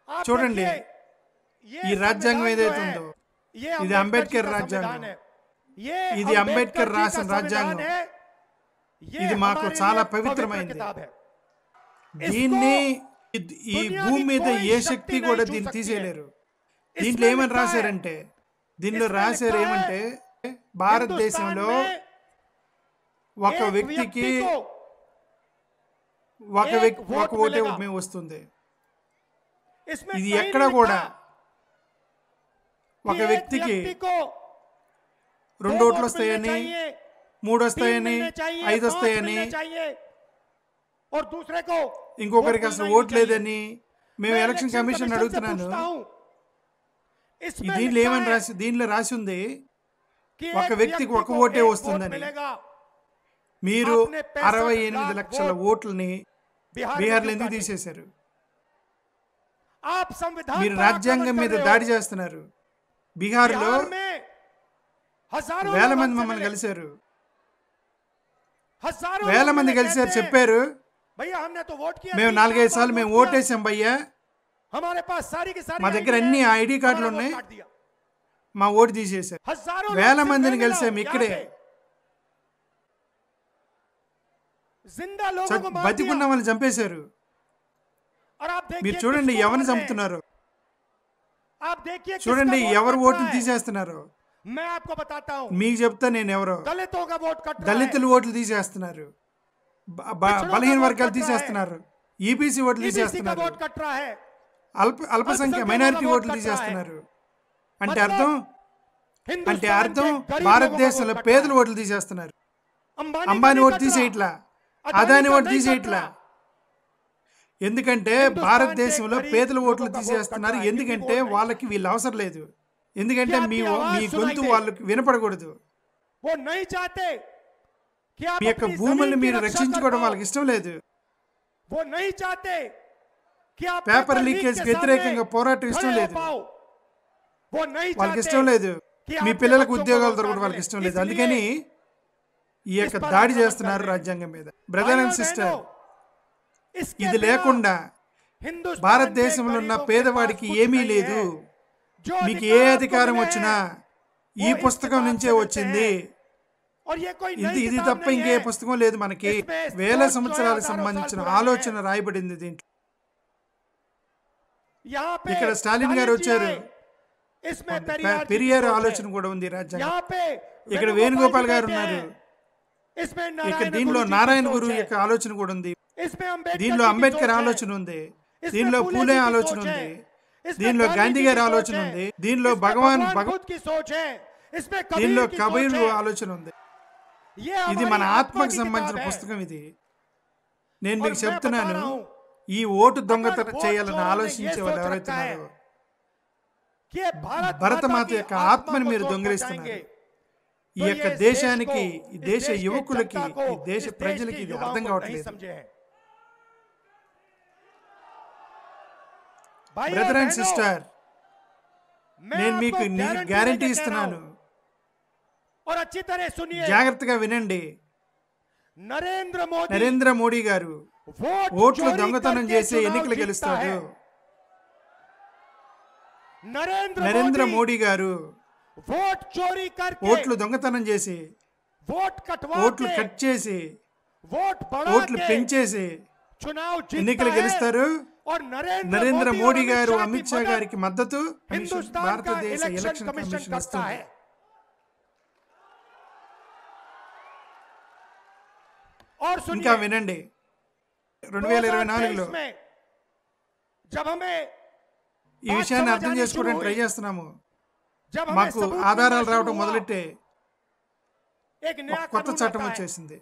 आप చూడండి देखिए, ఈ ये రాజ్యాంగం संविधान जो ఏదైతే है, ఉందో ये ఇది अंबेडकर అంబేద్కర్ जी का రాజ్యాంగం. संविधान है. ये ఇది अंबेडकर అంబేద్కర్ जी का రాసిన संविधान రాజ్యాంగం. है. ये ఇది మాకు हमारे చాలా लिए పవిత్రమైనది. किताब है. దీన్ని ఈ दुनिया భూమి की మీద कोई ఏ शक्ति శక్తి नहीं కూడా छू దీన్ని सकती తీసేయలేరు. है. దీంట్లో इसमें ఏమని लिखा है, రాశారంటే దీనిలో इसमें రాశారు लिखा है, ఏమంటే భారతదేశంలో हिंदुस्तान में ఒక एक వ్యక్తికి व्यक्ति को ఒక एक వ్యక్తి वोट ఒక ఓటే मिलेगा. మేము వస్తుంది. इसमें ఇది कहीं ఎక్కడ नहीं కూడా लिखा ఒక कि एक వ్యక్తికి व्यक्ति को 2 दो ఓట్లు वोट వస్తాయని मिलने चाहिए, 3 तीन వస్తాయని मिलने चाहिए, 5 पांच వస్తాయని मिलने चाहिए, और दूसरे को ఇంకొకరికి वोट అసలు मिलना ही ఓట్ चाहिए. లేదని మేము मैं ఎలక్షన్ इलेक्शन కమిషన్ कमीशन से అడుగుతున్నాను. पूछता हूं, इसमें దీనిలో लिखा ఏమని है రాసి దీనిలో రాసి ఉంది कि ఒక एक వ్యక్తికి व्यक्ति ఒక को ఓటే एक वोट వస్తుందని. मिलेगा. మీరు आपने 65 68 लाख లక్షల वोट ఓట్లని बिहार బీహార్లో में ఎందుకు क्यों తీసేశారు? आप संविधान మీరు पर రాజ్యాంగం आक्रमण మీద कर रहे దాడి हो. చేస్తున్నారు. బీహార్లో बिहार में हजारों వేల लोग మంది हमसे మమ్మల్ని मिले. కలిశారు. हजारों వేల लोग మంది मिले, కలిశారు, कहते हैं, చెప్పారు भैया हमने तो वोट किया, మేము 3 4-5 साल సార్లు बाद మేము वोट किया, ఓటేసాం భయ్యా, हमारे पास सारी की सारी మా దగ్గర ID అన్ని है, ఐడి కార్డులు हमारा वोट ఉన్నాయి, काट दिया. మా ఓటు తీసేశారు. हजारों వేల लोग మందిని सिर्फ కలిసాం यहाँ ఇక్కడే. पे. जिंदा लोगों को मार బతికున్న दिया. వాళ్ళని చంపేశారు. और आप देखिए మీరు చూడండి किसको ఎవరిని मार रहे हैं. చంపుతున్నారు, आप देखिए చూడండి किसका वोट ఎవరు कट ఓట్లు रहा है. తీసేస్తున్నారు. मैं आपको बताता हूँ, మీకు చెప్తా నేను ఎవరో. दलितों का वोट कट रहा है. దళితులు ఓట్లు తీసేస్తున్నారు, బలహీన వర్గాలు తీసేస్తున్నారు, ఈబీసీ ఓట్లు EBC का తీసేస్తున్నారు, वोट कट रहा है. అల్పసంఖ్య మైనారిటీ ఓట్లు తీసేస్తున్నారు. అంటే అర్థం हिंदुस्तान के गरीब భారతదేశంలో लोगों को वोट పేదలు कट रहा ఓట్లు తీసేస్తున్నారు. है. అంబానీ का ఓటు नहीं कट తీసేయట్లా, रहा. అదాని का ఓటు नहीं कट తీసేయట్లా. रहा. ఎందుకంటే భారతదేశంలో పేదల ఓట్లు తీసేస్తున్నారు. ఎందుకంటే వాళ్ళకి వీళ్ళు అవసరం లేదు. ఎందుకంటే మీ గొంతు వాళ్ళకి వినపడకూడదు. वो नहीं चाहते कि आप మీ యొక్క अपनी భూముల్ని जमीन की మీరు रक्षा రక్షించుకోవడం कर వాళ్ళకి पाओ. ఇష్టం లేదు. वो नहीं चाहते कि आप పేపర్ पेपर లీకేజ్ लीक के వ్యతిరేకంగా सामने పోరాటం ఇష్టం खड़े हो లేదు. पाओ. वो नहीं వాళ్ళకి चाहते ఇష్టం లేదు. कि మీ आपके పిల్లలకు बच्चों को ఉద్యోగాలు रोजगार దొరకడం వాళ్ళకి मिले. ఇష్టం లేదు. इसलिए అందుకని ఈ యొక్క इस पर దాడి आक्रमण చేస్తున్నారు कर रहे हैं. రాజ్యాంగం మీద. బ్రదర్ भाइयों అండ్ और సిస్టర్, बहनों, इसके ఇది बिना లేకుండా हिंदुस्तान భారతదేశంలో के ఉన్న गरीबों के పేదవాడికి पास ఏమీ कुछ లేదు. नहीं है. जो మీకు अधिकार ఏ आपको అధికారం मिले వచ్చినా हैं, ఈ वो इस పుస్తకం किताब నుంచే से मिलते వచ్చింది. हैं. और ये कोई ఇది नई ఇది किताब తప్ప नहीं ఇంకే है. పుస్తకం లేదు. మనకి इसमें వేల सोच जो है సంవత్సరాలకు हजारों సంబంధించిన साल पुरानी ఆలోచన है. రాయబడింది దీంట్లో. यहाँ पे ఇక్కడ స్టాలిన్ గారు गांधी जी వచ్చారు. आए. इसमें पेरियार जी की పెరియార్ सोच है. ఆలోచన కూడా ఉంది రాజ్యాంగం. यहाँ पे ఇక్కడ వేణుగోపాల్ గారు बैठे ఉన్నారు. हैं. इसमें ఇక్కడ नारायण దీనిలో गुरु जी की నారాయణ सोच గురువు है. యొక్క ఆలోచన కూడా ఉంది. इसमें अंबेडकर దీనిలో जी की అంబేద్కర్ सोच है. ఆలోచన ఉంది. इसमें దీనిలో फूले పూలే जी की ఆలోచన सोच ఉంది. है. इसमें దీనిలో गांधी గాంధీ जी గారి की ఆలోచన सोच है. ఉంది. దీనిలో इसमें భగవాన్ बुद्ध की सोच है. इसमें దీనిలో कबीर की కబీర్ सोच है. ఆలోచన ఉంది. ये ఇది हमारी మన आत्मा ఆత్మకు की సంబంధించిన किताब है. పుస్తకం ఇది. నేను और మీకు मैं చెప్తున్నాను, बता रहा हूं, ఈ ఓటు अगर దొంగతనం वोट చేయాలని चोरों ने ఆలోచించే ये వాళ్ళు सोच ఎవరైతే रखा है ఉన్నారో कि ये भारत భరతమాత माता की యొక్క आत्मा ఆత్మని को మీరు चोट దొంగిలిస్తున్నారు. पहुंचाएंगे. ఈ तो యొక్క ये इस దేశానికి, देश को, ఈ इस దేశ देश के యువకులకి, जनता को, ఈ దేశ इस देश ప్రజలకి के ఇది युवाओं అర్థం को नहीं కావట్లేదు. समझे हैं. भाइयों और బ్రదర్ అండ్ बहनों, సిస్టర్, मैं నేను మీకు आपको गारंटी గ్యారంటీ देके कह रहा ఇస్తున్నాను. हूं. और अच्छी तरह सुनिए, జాగ్రత్తగా వినండి. नरेंद्र నరేంద్ర మోడీ గారు वोट ఓట్లు चोरी దొంగతనం करके చేసి चुनाव ఎన్నికలు जीतता గెలుస్తాడు. है. నరేంద్ర మోడీ గారు वोट चोरी करके, ఓట్లు దొంగతనం చేసి, वोट कटवा ఓట్లు के, కట్ చేసి, वोट बढ़ा ఓట్లు के పెంచేసి चुनाव ఎన్నికలు जीतता है. గెలుస్తారు. और నరేంద్ర మోడీ గారు और అమిత్ షా గారికి మద్దతు हिंदुस्तान का భారతదేశ इलेक्शन ఎలక్షన్ कमीशन కమిషన్ करता ఇస్తుంది. है. और ఇంకా सुनिए, వినండి, 2024లో 2023 में जब हमें ఈ విషయాన్ని అర్థం చేసుకోవడానికి ట్రై చేస్తున్నాము. जब हमें మాకు सबूत ఆధారాలు मिलना రావడం शुरू हुआ, మొదలెట్టే एक नया ఒక కొత్త कानून చట్టం आता है. వచ్చేసింది.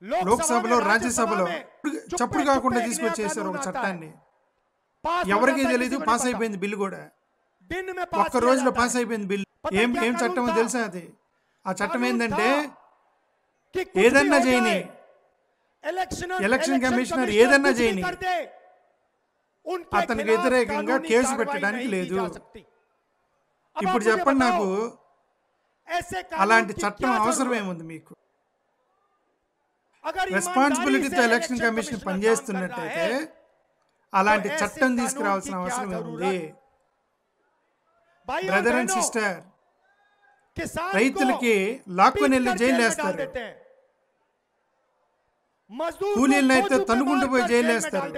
लोकसभा లోక్సభలో, में, రాజ్యసభలో में చప్పుడు चुप्पे కాకుండా चुप्पे एक नया తీసుకొచ్చేసారు ఒక कानून आता है. చట్టాన్ని. पास हो ఎవరికీ जाता है, తెలీదు, किसी को పాస్ नहीं అయిపోయింది బిల్లు కూడా. पता. दिन में पास ఒక్క किया రోజులో जाता పాస్ है. అయిపోయింది బిల్లు. पता ఏం क्या ఏం कानून చట్టమో था? తెలుసా అది? ఆ చట్టం कानून ఏంటంటే था कि कुछ भी ఏదన్నా हो చేయని, जाए, ఎలక్షన్ కమిషనర్ कमिश्नर ఏదన్నా कुछ भी చేయని, कर दे, उनके అతనికి खिलाफ వ్యతిరేకంగా कानूनी కేసు कार्रवाई పెట్టడానికి नहीं की లేదు. जा सकती. अब ఇప్పుడు आप मुझे చెప్పండి बताओ, నాకు, ऐसे कानून అలాంటి की చట్టం क्या అవసరం जरूरत? ఏముంది మీకు? अगर ईमानदारी రెస్పాన్సిబిలిటీతో से ఎలక్షన్ కమిషన్ कमिश्नर काम कर रहा పనిచేస్తున్నట్టయితే है, అలాంటి చట్టం తీసుకురావాల్సిన అవసరం ఉంది. బ్రదర్ అండ్ సిస్టర్, రైతులకి లాక్కొని వెళ్ళి జైలు వేస్తారు, కూలీలనైతే తన్నుకుంటూ పోయి జైలు వేస్తారు,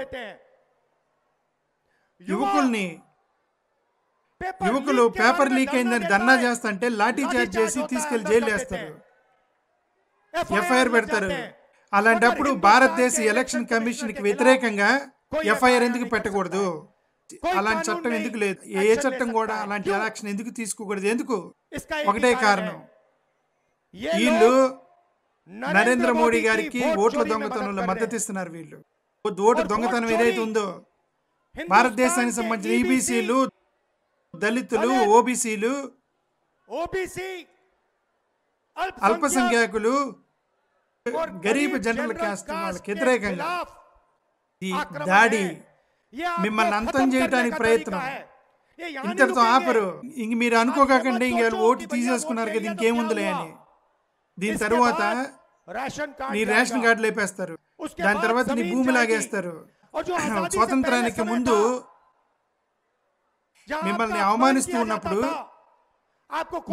యువకులు పేపర్ లీక్ అయిందని ధర్నా చేస్తుంటే లాఠీ చార్జ్ చేసి తీసుకెళ్లి జైలు వేస్తారు, ఎఫ్ఐఆర్ పెడతారు. అలాంటప్పుడు భారతదేశ ఎలక్షన్ కమిషన్ కి వ్యతిరేకంగా ఎఫ్ఐఆర్ ఎందుకు పెట్టకూడదు? అలాంటి చట్టం ఎందుకు లేదు? ఏ చట్టం కూడా అలాంటి ఎలక్షన్ ఎందుకు తీసుకోకూడదు? ఎందుకు? ఒకటే కారణం, వీళ్ళు నరేంద్ర మోడీ గారికి ఓట్ల దొంగతనంలో మద్దతు ఇస్తున్నారు. వీళ్ళు ఓటు దొంగతనం ఏదైతే ఉందో, భారతదేశానికి సంబంధించిన ఈబీసీలు, దళితులు, ఓబీసీలు, అల్పసంఖ్యాకులు, గరీబ్ జనరల్ క్యాస్ట్ వాళ్ళకి వ్యతిరేకంగా ఈ దాడి, మిమ్మల్ని అంతం చేయడానికి ప్రయత్నం ఇంతటితో ఆపరు. ఇంక మీరు అనుకోకండి ఇంక ఓటు తీసేసుకున్నారు కదా ఇంకేముందిలే అని. దీని తర్వాత నీ రేషన్ కార్డు లేపేస్తారు, దాని తర్వాత నీ భూమి లాగేస్తారు. స్వాతంత్రానికి ముందు మిమ్మల్ని అవమానిస్తూ ఉన్నప్పుడు,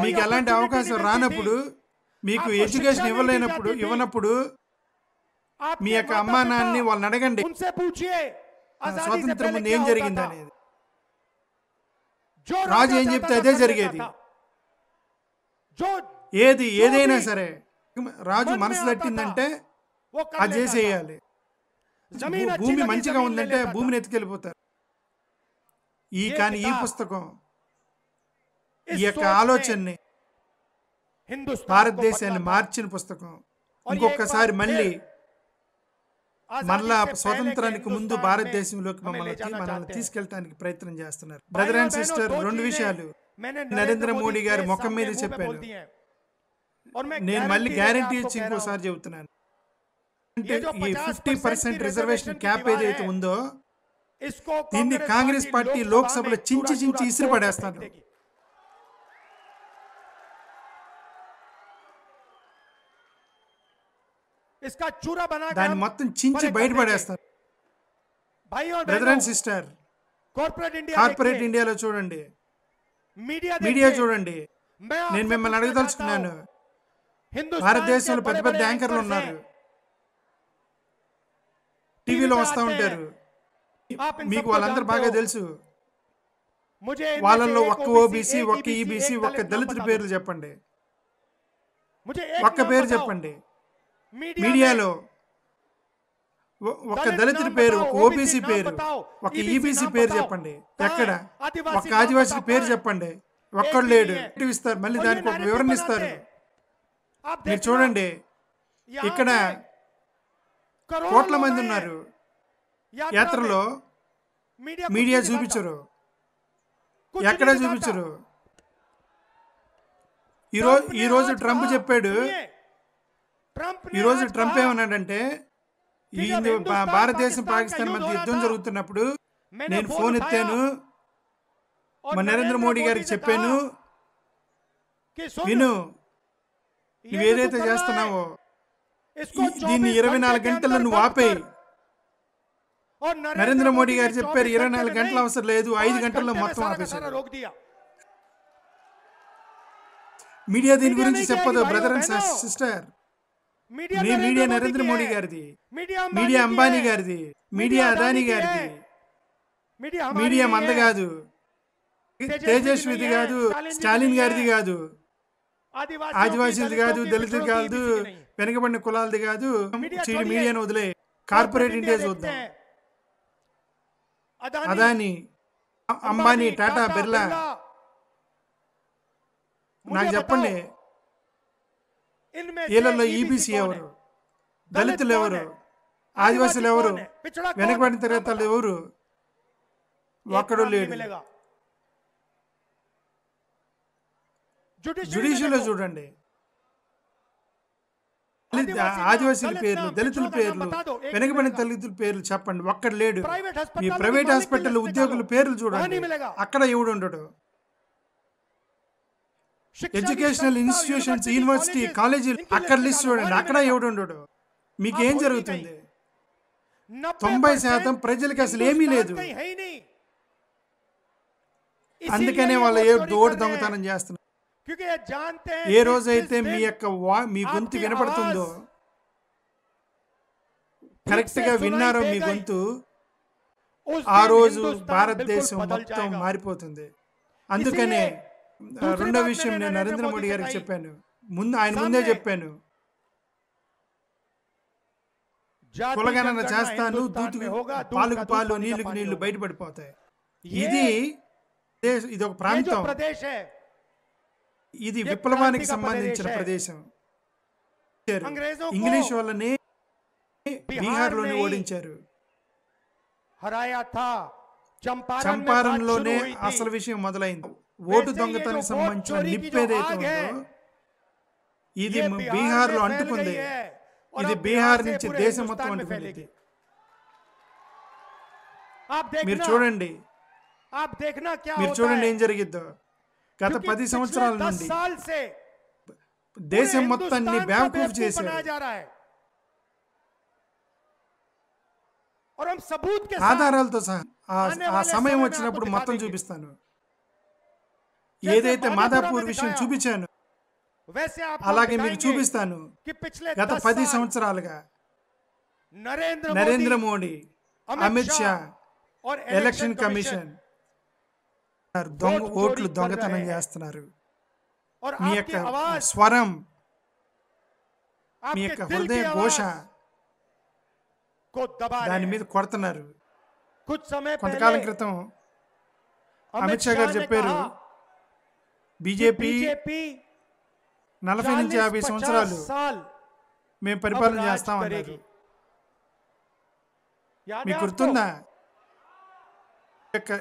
మీకు ఎలాంటి అవకాశం రానప్పుడు, మీకు ఎడ్యుకేషన్ ఇవ్వనప్పుడు మీ యొక్క అమ్మా నాన్నని వాళ్ళని అడగండి స్వాతంత్రం ముందు ఏం జరిగింది అనేది. రాజు ఏం చెప్తే అదే జరిగేది. ఏదైనా సరే రాజు మనసు తట్టిందంటే అది చేసేయాలి. భూమి మంచిగా ఉందంటే భూమిని ఎత్తుకెళ్ళిపోతారు. కానీ ఈ పుస్తకం ఈ యొక్క ఆలోచనని, భారతదేశాన్ని మార్చిన పుస్తకం. ఇంకొకసారి మళ్ళా స్వాతంత్రానికి ముందు భారతదేశంలోకి మనల్ని తీసుకెళ్ళడానికి ప్రయత్నం చేస్తున్నారు. బ్రదర్ అండ్ సిస్టర్, రెండు విషయాలు నరేంద్ర మోడీ గారి ముఖం మీద చెప్పాను. నేను మళ్ళీ గ్యారంటీ ఇచ్చి ఇంకోసారి చెబుతున్నాను. అంటే ఈ 50% రిజర్వేషన్ క్యాప్ ఏదైతే ఉందో, దీన్ని కాంగ్రెస్ పార్టీ లోక్సభలో చించి ఇసిరి పడేస్తాను. దాన్ని మొత్తం చించి బయటపడేస్తారు. బ్రదర్ అండ్ సిస్టర్, కార్పొరేట్ ఇండియాలో చూడండి, మీడియా చూడండి. నేను మిమ్మల్ని అడగదలుచుకున్నాను, భారతదేశంలో పెద్ద పెద్ద యాంకర్లు ఉన్నారు, టీవీలో వస్తూ ఉంటారు, మీకు వాళ్ళందరూ బాగా తెలుసు. వాళ్ళల్లో ఒక్క ఓబీసీ, ఒక్క ఈబీసీ, ఒక్క దళితుడి పేర్లు చెప్పండి, ఒక్క పేరు చెప్పండి. మీడియాలో ఒక దళితుడి పేరు, ఒక ఓబీసీ పేరు, ఒక ఈబీసీ పేరు చెప్పండి. ఎక్కడ? ఒక ఆదివాసీ పేరు చెప్పండి, ఒక్కడు లేడు. ఇస్తారు, మళ్ళీ దానికి ఒక వివరణ ఇస్తారు. మీరు చూడండి, ఇక్కడ కోట్ల మంది ఉన్నారు యాత్రలో, మీడియా చూపించరు, ఎక్కడ చూపించరు. ఈరోజు ట్రంప్ చెప్పాడు, ఈరోజు ట్రంప్ ఏమన్నాడంటే, ఈ భారతదేశం పాకిస్తాన్ మధ్య యుద్ధం జరుగుతున్నప్పుడు నేను ఫోన్ ఎత్తాను, మా నరేంద్ర మోడీ గారికి చెప్పాను, విను, నువ్వేదైతే చేస్తున్నావో దీన్ని 24 గంటల్లో నువ్వు ఆపేయి. నరేంద్ర మోడీ గారు చెప్పారు 24 గంటలు అవసరం లేదు, 5 గంటల్లో మొత్తం ఆపేశారు. మీడియా దీని గురించి చెప్పదు. Brother and sister, media Narendra Modi గారిది, మీడియా అంబానీ గారిది, మీడియా అదానీ గారిది, మీడియా మంద కాదు, తేజస్విది కాదు, స్టాలిన్ గారిది కాదు, ఆదివాసీది కాదు, దళితుది కాదు, వెనకబడిన కులాలది కాదు. మీడియాను వదిలే, కార్పొరేట్ ఇండియా చూద్దాం. అదానీ, అంబానీ, టాటా, బిర్లా. నాకు చెప్పండి, వీళ్ళల్లో ఈబీసీ ఎవరు, దళితులు ఎవరు, ఆదివాసులు ఎవరు, వెనకబడిన తరగతులు ఎవరు? ఒక్కడు లేడు. జ్యుడిషియల్లో చూడండి, ఆదివాసీల పేర్లు, దళితుల పేర్లు, వెనకబడిన దళితుల పేర్లు చెప్పండి, ఒక్కడు లేడు. మీ ప్రైవేట్ హాస్పిటల్ ఉద్యోగుల పేర్లు చూడండి, అక్కడ ఎవడు ఉండడు. ఎడ్యుకేషనల్ ఇన్స్టిట్యూషన్స్, యూనివర్సిటీ, కాలేజీలు, అక్కడ లిస్ట్ చూడండి, అక్కడ ఎవడు ఉండడు. మీకేం జరుగుతుంది? 90% ప్రజలకు అసలు ఏమీ లేదు. कहीं है ही नहीं। అందుకనే इसीलिए వాళ్ళు वो ఏ चोरी దోడు कर रहे దొంగతనం हैं, చేస్తున్నారు. क्योंकि ये जानते हैं ఏ कि రోజైతే जिस మీ दिन యొక్క మీ గొంతు आपकी వినపడుతుందో, आवाज కరెక్ట్ ठीक గా से విన్నారో सुनाई మీ देगा, గొంతు, उस ఆ दिन రోజు हिंदुस्तान భారతదేశం बिल्कुल बदल మొత్తం जाएगा। మారిపోతుంది. అందుకనే दूसरी రెండో बात విషయం मैंने నేను नरेंद्र నరేంద్ర మోడీ मोदी से గారికి कही, చెప్పాను, ఆయన ముందే सामने చెప్పాను, जाति కులగణన जनगणना చేస్తాను, हिंदुस्तान దూతుకు में होगा, दूध పాలకు का दूध, పాలు, पानी का నీళ్లకు पानी నీళ్లు होगा। బయటపడిపోతాయి. ये ఇది ఒక ये जो ప్రాంతం, प्रदेश है, ఇది ये విప్లవానికి क्रांति का సంబంధించిన प्रदेश है। ప్రదేశం. अंग्रेजों को ఇంగ్లీష్ వాళ్ళని बिहार బీహార్లోనే में ही ఓడించారు. हराया था। चंपारण में बात చంపారణ్లోనే शुरू हुई थी। అసలు విషయం మొదలైంది. ఓటు वैसे ये దొంగతనానికి जो సంబంధించిన वोट चोरी की నిప్పు जो ఏదైతే आग है, ఉందో ఇది ये బీహార్లో में फैल అంటుకుంది. गई है और ఇది अब బీహార్ से నుంచి पूरे దేశం हिंदुस्तान మొత్తం में అంటుకుంది. फैलेगी। आप మీరు देखना, చూడండి, आप देखना क्या మీరు होता చూడండి है। ఏం జరిగిద్దో. గత क्योंकि 10 पिछले సంవత్సరాల 10 నుండి साल से దేశం पूरे మొత్తాన్ని हिंदुस्तान को బ్యాకూఫ్ बेवकूफ చేశారు. बनाया जा रहा है और हम सबूत के साथ ఆధారాలతో సహా आने ఆ वाले సమయం समय में వచ్చినప్పుడు आपको మొత్తం दिखा देंगे। చూపిస్తాను. जैसे ఏదైతే माधापुरा మాదాపూర్ में విషయం दिखाया, చూపించాను, वैसे आप అలాగే మీకు చూపిస్తాను. कि पिछले గత 10 10 साल సంవత్సరాలుగా नरेंद्र మోడీ, అమిత్ షా और ఎలక్షన్ కమిషన్ ఓట్లు దొంగతనం చేస్తున్నారు. और మీ आपकी యొక్క आवाज, స్వరం, మీ आपके యొక్క दिल హృదయ की ఘోష आवाज को दबा रहे దాని हैं। మీద కొడుతున్నారు. कुछ समय కొంతకాలం पहले క్రితం अमित शाह గారు ने చెప్పారు, कहा బీజేపీ बीजेपी 40 నుంచి 50 సంవత్సరాలు 40-50 साल మేము अब పరిపాలన राज చేస్తామన్నారు. करेगी। याद है మీకు आपको? గుర్తుందా?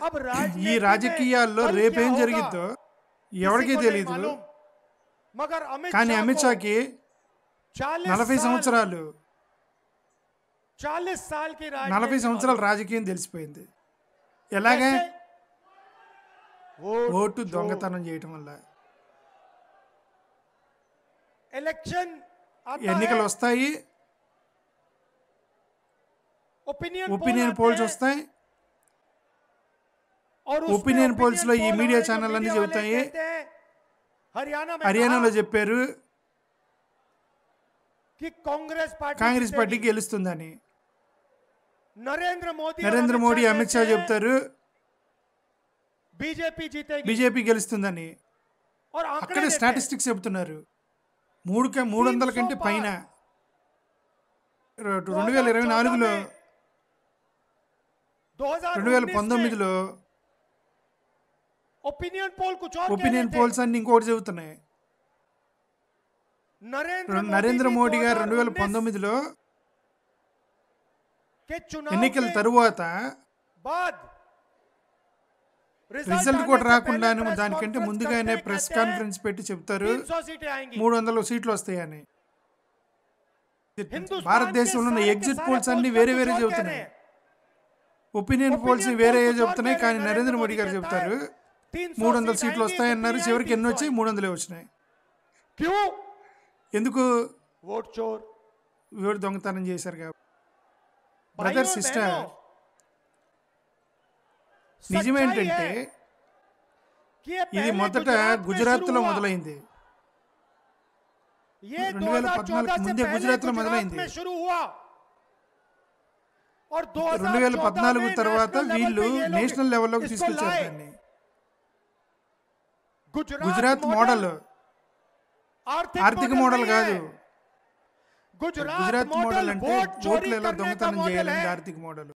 अब राजनीति ఈ में రాజకీయాల్లో कल రేపేం क्या జరిగిద్దో होगा, ఎవరికీ किसी को नहीं తెలియదు. मालूम। मगर కానీ అమిత్ షాకి 40 సంవత్సరాలు 40 साल की 40 సంవత్సరాల రాజకీయం తెలిసిపోయింది. ఎలాగే? ఓటు దొంగతనం చేయటం వల్ల. ఎలక్షన్ ఎన్నికలు వస్తాయి, ఒపీనియన్ పోల్స్ వస్తాయి. ఒపీనియన్ పోల్స్ లో ఈ మీడియా ఛానల్ అన్ని చెబుతాయి. హర్యానాలో చెప్పారు కాంగ్రెస్ పార్టీ గెలుస్తుందని. నరేంద్ర మోడీ, అమిత్ షా చెప్తారు బీజేపీ గెలుస్తుందని. అక్కడే స్టాటిస్టిక్స్ చెబుతున్నారు 300 కంటే పైన. 2024లో 2019లో ఒపీనియన్ పోల్స్ అన్ని ఇంకోటి చెబుతున్నాయి. నరేంద్ర మోడీ గారు 2019లో ఎన్నికల తరువాత రిజల్ట్ కూడా రాకుండా దానికంటే ముందుగానే ప్రెస్ కాన్ఫరెన్స్ పెట్టి చెప్తారు 300 సీట్లు వస్తాయని. భారతదేశంలో ఉన్న ఎగ్జిట్ పోల్స్ అన్ని వేరే వేరే చెబుతున్నాయి. ఒపీనియన్ పోల్స్ వేరే చెబుతున్నాయి. కానీ నరేంద్ర మోడీ గారు చెప్తారు 300 సీట్లు వస్తాయన్నారు. చివరికి ఎన్ని వచ్చాయి? 300 వచ్చినాయి. ఎందుకు? ఓటు దొంగతనం చేశారు కాబట్టి. బ్రదర్, సిస్టర్, నిజమేంటంటే ఇది మొదట గుజరాత్లో మొదలైంది. 2014 ముందే గుజరాత్లో మొదలైంది. 2014 తర్వాత వీళ్ళు నేషనల్ లెవెల్లోకి తీసుకొచ్చారు దాన్ని. గుజరాత్ మోడల్ ఆర్థిక మోడల్ కాదు. గుజరాత్ మోడల్ అంటే ఓట్లు ఎలా దొంగతనం చేయాలంటే ఆర్థిక మోడల్.